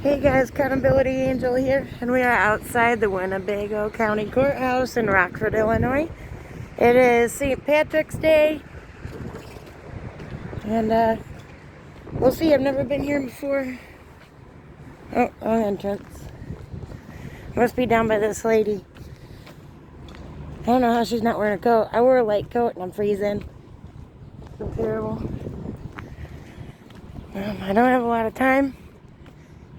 Hey guys, Accountability Angel here, and we are outside the Winnebago County Courthouse in Rockford, Illinois. It is St. Patrick's Day, and we'll see. I've never been here before. Oh, entrance. Must be down by this lady. I don't know how she's not wearing a coat. I wore a light coat and I'm freezing. It's terrible. I don't have a lot of time.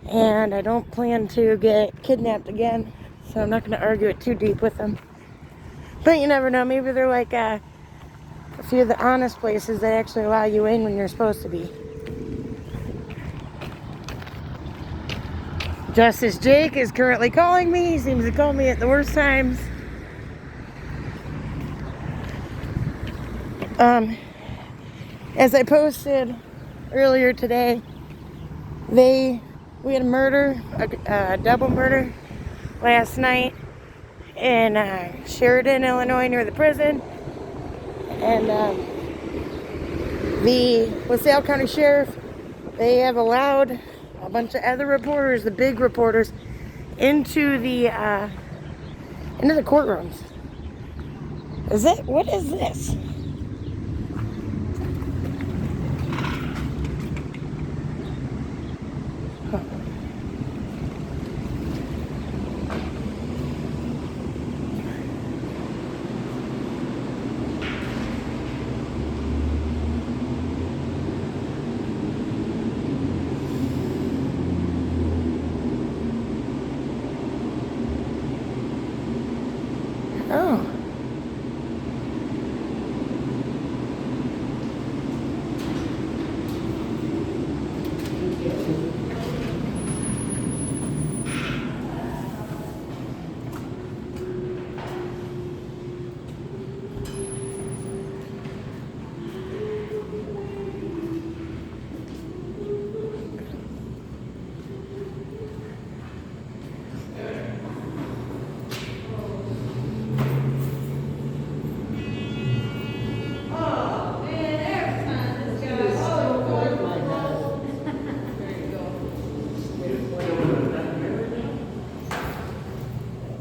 And I don't plan to get kidnapped again, so I'm not going to argue it too deep with them. But you never know, maybe they're like a few of the honest places that actually allow you in when you're supposed to be. Justice Jake is currently calling me. He seems to call me at the worst times. As I posted earlier today, we had a murder, a double murder last night in Sheridan, Illinois, near the prison. And the LaSalle County Sheriff, they have allowed a bunch of other reporters, the big reporters, into the courtrooms. What is this? Oh.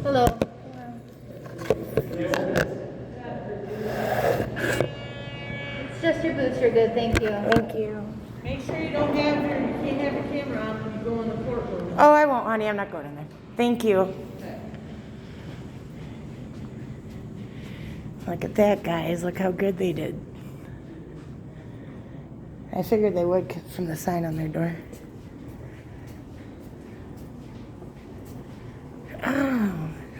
Hello. It's just your boots. You're good. Thank you. Thank you. Make sure you can't have your camera on when you go in the courtroom. Oh, I won't, honey. I'm not going in there. Thank you. Okay. Look at that, guys. Look how good they did. I figured they would from the sign on their door. Oh,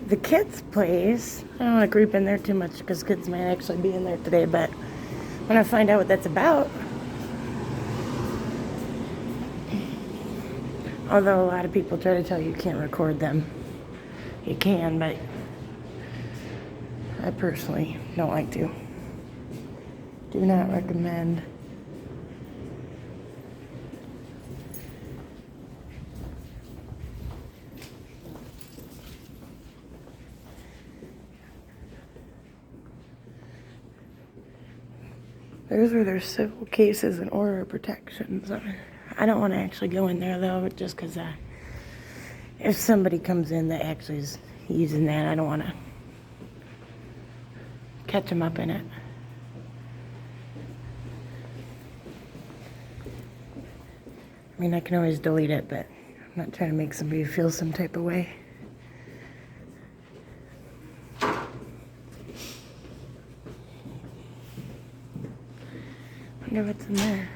the kids' place. I don't want to creep in there too much because kids might actually be in there today, but when I find out what that's about. Although a lot of people try to tell you can't record them. You can, but I personally don't like to. Do not recommend. Those were their civil cases and order of protections. I don't want to actually go in there, though, just because if somebody comes in that actually is using that, I don't want to catch them up in it. I mean, I can always delete it, but I'm not trying to make somebody feel some type of way. I wonder what's in there.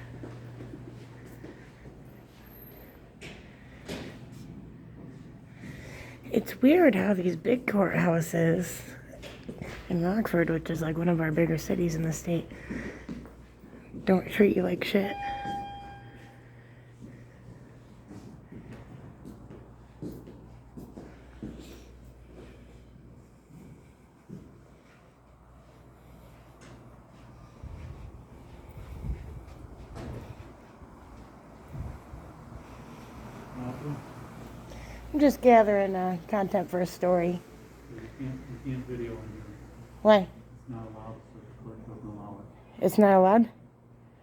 It's weird how these big courthouses in Rockford, which is like one of our bigger cities in the state, don't treat you like shit. I'm just gathering content for a story. You can't video in here. Why? It's not allowed, so the court doesn't allow it. It's not allowed?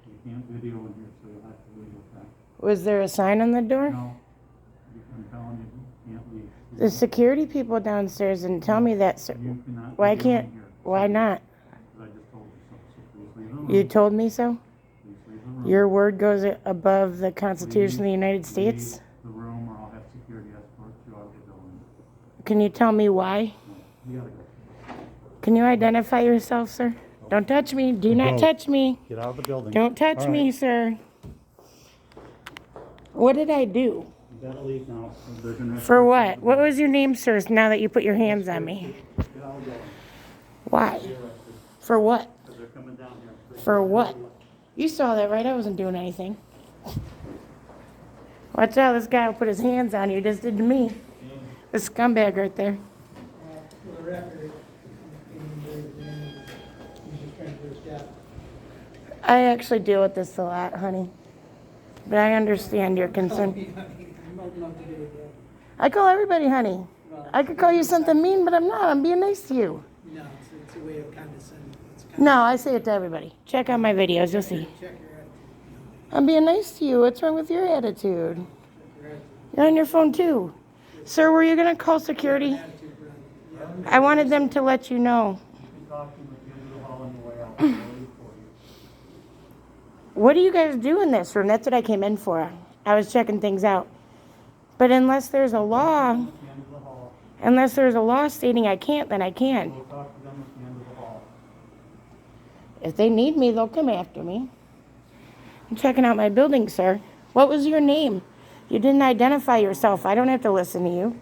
You can't video in here, so you'll have to leave with that. Was there a sign on the door? No, you I'm telling you, you can't leave. The security people downstairs didn't tell me that, sir. You cannot Why be doing can't, here. why not? Because I just told you so. So please leave the room. You told me so? Please leave the room. Your word goes above the Constitution of the United States? Leave the room or I'll have security escort you out of the building. Can you tell me why? You gotta go. Can you identify yourself, sir? Don't touch me. Do not Go. touch me. Get out of the building. Don't touch All me, right. sir. What did I do? You gotta leave now. They're gonna have For to- what? What was your name, sir, now that you put your hands on me? Get out of the building. Why? For what? Because they're coming down here. For what? You saw that, right? I wasn't doing anything. Watch out, this guy will put his hands on you, just did to me. The scumbag right there. For the record, he's just trying to do his job. I actually deal with this a lot, honey. But I understand your concern. You might not to do it, I call everybody honey. I could call you something mean, but I'm not. I'm being nice to you. no, it's a way of condescending. It's No, I say it to everybody. Check out my videos, you'll see. check your attitude. I'm being nice to you. What's wrong with your attitude? Check your attitude. You're on your phone too. Sir, were you going to call security? Attitude, Brian. Yeah. I wanted them to let you know. You can talk to them at the end of the hall on the way out. They'll wait for you. What do you guys do in this room? That's what I came in for. I was checking things out. But unless there's a law, At the end of the hall. unless there's a law stating I can't, then I can. We'll talk to them at the end of the hall. If they need me, they'll come after me. I'm checking out my building, sir. What was your name? You didn't identify yourself. I don't have to listen to you.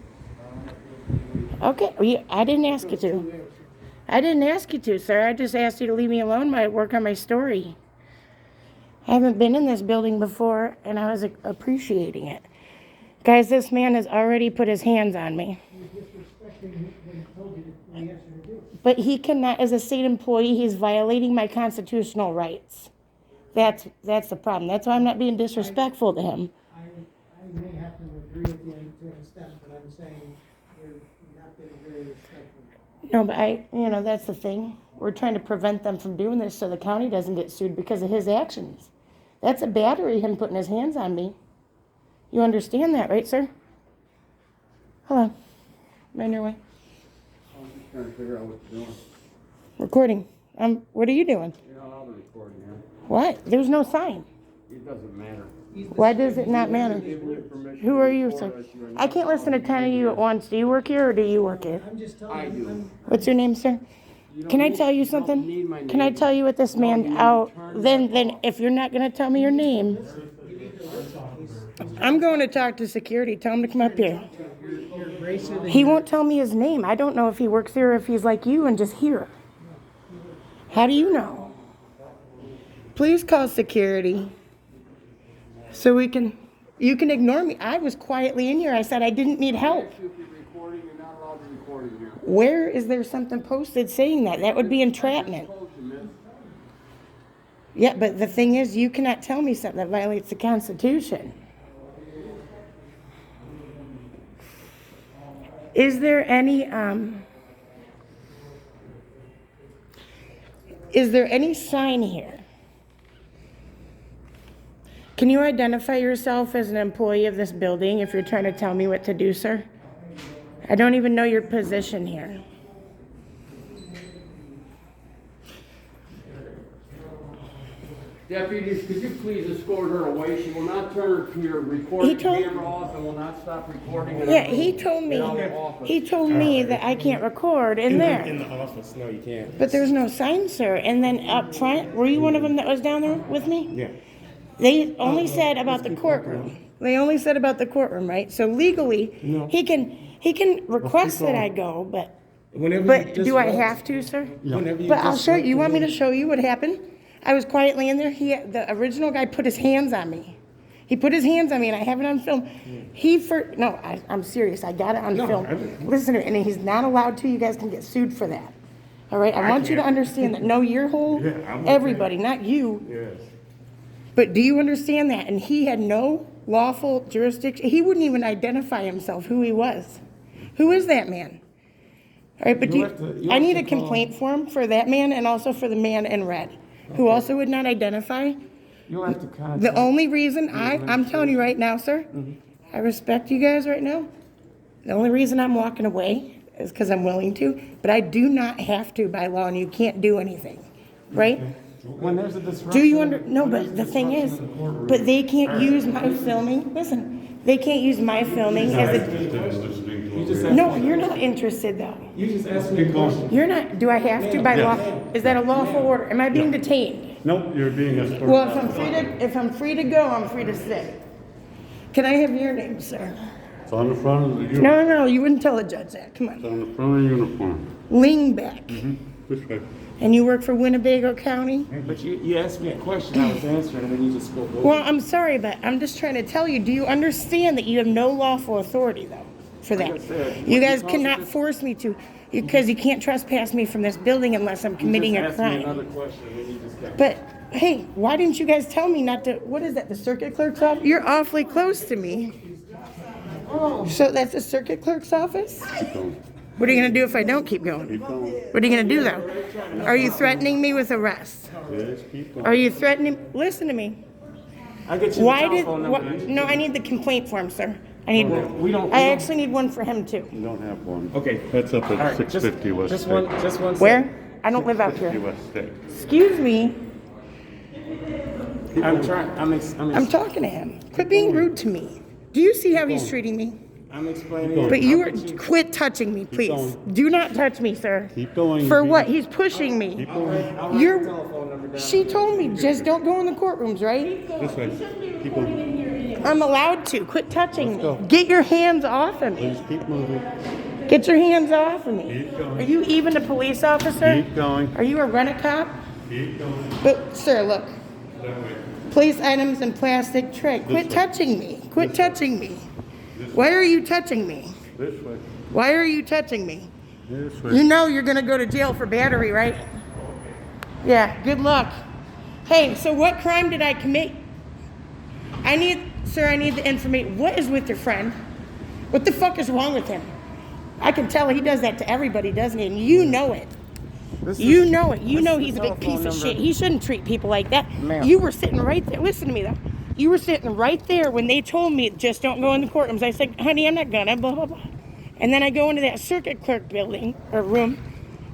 Okay, I didn't ask you to. I didn't ask you to, sir. I just asked you to leave me alone while I work on my story. I haven't been in this building before, and I was appreciating it. Guys, this man has already put his hands on me. But he cannot, as a state employee, he's violating my constitutional rights. That's the problem. That's why I'm not being disrespectful to him. I may have to agree with you to an extent, but I'm saying you're not being very respectful. No, but that's the thing. We're trying to prevent them from doing this so the county doesn't get sued because of his actions. That's a battery, him putting his hands on me. You understand that, right, sir? Hello. I'm on your way. I'm just trying to figure out what you're doing. Recording. What are you doing? You're not allowed to record, man. What? There's no sign. It doesn't matter. Why does it not matter? I'm giving you permission Who to are you, record sir? us. You are I not can't listen to allowed 10 of you at once. Do you work here or do you work here? I'm just telling I you. do. What's your name, sir? You don't Can I need- tell you you don't something? need my Can I name. tell you what this No, you man need to out? turn Then that off. if you're not gonna tell me your name, I'm going to talk to security. Tell him to come up here. You're gracer than He won't tell me his name. I don't know if he works here or if he's like you and just here. How do you know? Please call security so you can ignore me. I was quietly in here. I said I didn't need help. If you're recording, you're not allowed to record in here. Where is there something posted saying that? That would be entrapment. I told you, miss. Yeah, but the thing is, you cannot tell me something that violates the Constitution. Is there any sign here? Can you identify yourself as an employee of this building if you're trying to tell me what to do, sir? I don't even know your position here. Deputies, could you please escort her away? She will not turn your recording He told- camera off and will not stop recording. in Yeah, our he room. told me. In our office. He told me that I can't record in there. In the office, no, you can't. But there's no sign, sir. And then up front, were you one of them that was down there with me? Yeah. They only said about the courtroom. They only said about the courtroom, right? So legally, No. he can request that I go, but Whenever you do I disrupt- have to, sir? Whenever you But I'll show you. disrupt You want me the to show you what happened? I was quietly in there. The original guy put his hands on me. He put his hands on me, and I have it on film. I'm serious. I got it on No, film. I didn't. Listen to it, and he's not allowed to. You guys can get sued for that. All right? I want you to can't. understand that. No, your whole, Yeah, I'm okay. everybody, not you. Yes. But do you understand that? And he had no lawful jurisdiction. He wouldn't even identify himself who he was. Who is that man? All right, but You have to- you I have need to a call- complaint form for that man and also for the man in red, who also would not identify. You'll have to contact. The only reason I'm telling you right now, sir, I respect you guys right now. The only reason I'm walking away is because I'm willing to, but I do not have to by law, and you can't do anything, right? When there's a disruption. Do you no, but the thing is, but they can't use my filming, listen, they can't use my filming as a, no, you're not interested though. You just asked me a question. You're not, do I have to by law? Is that a lawful order? Am I being detained? Nope, you're being escorted. Well, if I'm free to go, I'm free to sit. Can I have your name, sir? It's on the front of the uniform. No, you wouldn't tell a judge that, come It's on. on the front of the uniform. Lingbeck. This way. And you work for Winnebago County? But you asked me a question, I was answering, and then you just spoke over. Well, I'm sorry, but I'm just trying to tell you, do you understand that you have no lawful authority, though, for that? Like I said, You guys what cannot constitutes- force me to, because you can't trespass me from this building unless I'm committing a You just asked me crime. another question, and then you just kept. But, hey, why didn't you guys tell me not to, what is that, the circuit clerk's office? You're awfully close to me. So that's the circuit clerk's office? What are you gonna do if I don't keep going? Keep going. What are you gonna do, though? Are you threatening me with arrest? Yes, keep going. Are you threatening, listen to me. I get you Why the did, telephone what, number. no, I need the complaint form, sir. I need, we don't- I actually need one for him too. You don't have one. Okay. That's up All at right, 650 West just State. one. Where? I don't live out 650 here. West State. Excuse me, I'm trying. I'm talking to him. Quit being rude to me. Do you see how he's treating me? I'm explaining. But you are, quit touching me, please. going. Do not touch me, sir. Keep going. For what? He's pushing me. Keep going. You're, telephone number down. she told me, just don't go in the courtrooms, right? This way. Keep going. I'm allowed to. Quit touching me. Get your hands off of me. Please keep moving. Get your hands off of me. Keep going. Are you even a police officer? Keep going. Are you a rent-a-cop? Keep going. But, sir, look. That way. Police items and plastic tray. Quit touching me. Quit touching me. Why are you touching me? This way. Why are you touching me? This You way. know you're gonna go to jail for battery, right? Yeah, good luck. Hey, so what crime did I commit? I need the information. What is with your friend? What the fuck is wrong with him? I can tell he does that to everybody, doesn't he? And you know it. You know it. You know he's a big piece of shit. He shouldn't treat people like that. Ma'am. You were sitting right there. Listen to me, though. You were sitting right there when they told me, just don't go in the courtrooms. I said, honey, I'm not gonna, blah, blah, blah. And then I go into that circuit clerk building, or room,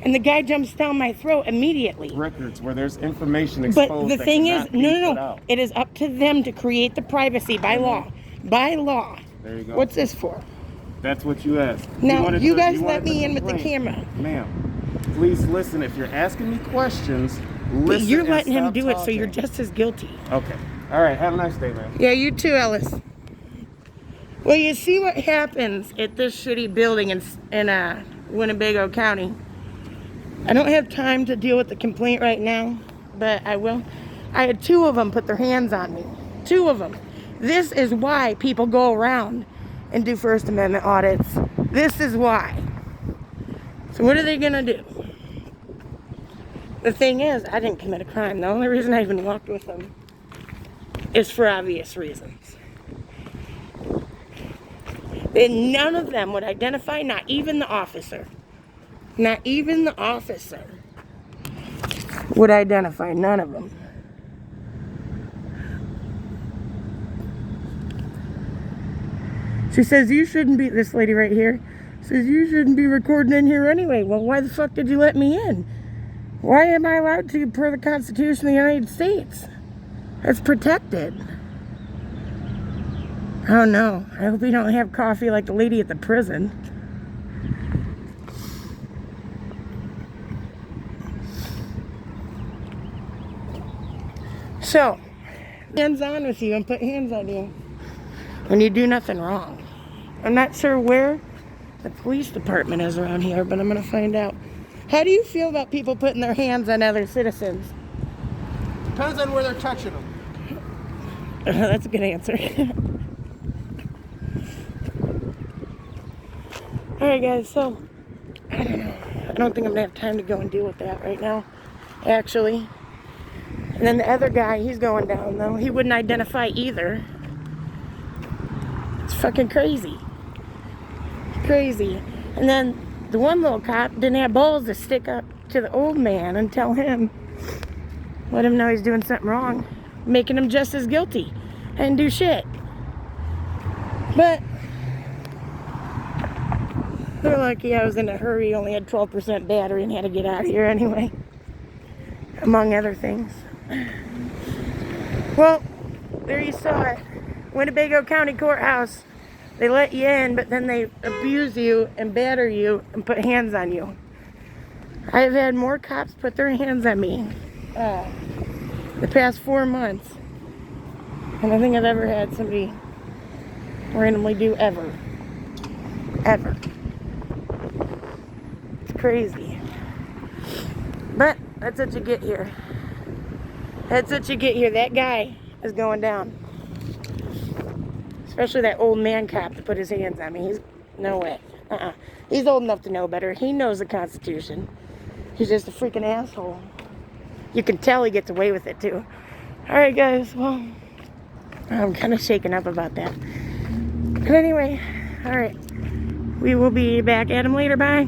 and the guy jumps down my throat immediately. Records where there's information exposed. But the that thing is, cannot be put no. out. It is up to them to create the privacy by law. By law. There you go. What's this for? That's what you asked. Now, wanted you to- guys wanted let me to in with the complain. camera. Ma'am, please listen. If you're asking me questions, But listen. you're and letting him stop do it, so you're talking. just as guilty. Okay. All right. Have a nice day, man. Yeah, you too, Ellis. Well, you see what happens at this shitty building in Winnebago County. I don't have time to deal with the complaint right now, but I will. I had 2 of them put their hands on me. 2 of them. This is why people go around and do First Amendment audits. This is why. So what are they gonna do? The thing is, I didn't commit a crime. The only reason I even walked with them is for obvious reasons. And none of them would identify, not even the officer. Not even the officer would identify, none of them. She says, you shouldn't be, this lady right here, says, you shouldn't be recording in here anyway. Well, why the fuck did you let me in? Why am I allowed to per the Constitution of the United States? It's protected. Oh no, I hope you don't have coffee like the lady at the prison. So, hands on with you and put hands on you when you do nothing wrong. I'm not sure where the police department is around here, but I'm gonna find out. How do you feel about people putting their hands on other citizens? Depends on where they're touching them. That's a good answer. Alright guys, so I don't know. I don't think I'm gonna have time to go and deal with that right now, actually. And then the other guy, he's going down though. He wouldn't identify either. It's fucking crazy. Crazy. And then the one little cop didn't have balls to stick up to the old man and tell him, let him know he's doing something wrong, making him just as guilty and do shit. But they're lucky I was in a hurry, only had 12% battery and had to get out of here anyway, among other things. Well, there you saw it. Winnebago County Courthouse. They let you in, but then they abuse you and batter you and put hands on you. I've had more cops put their hands on me the past 4 months than I think I've ever had somebody randomly do ever. Ever. It's crazy. But that's what you get here. That's what you get here. That guy is going down. Especially that old man cop that put his hands on me. He's no way. He's old enough to know better. He knows the Constitution. He's just a freaking asshole. You can tell he gets away with it too. Alright guys, well, I'm kind of shaken up about that. But anyway, alright. We will be back at him later. Bye.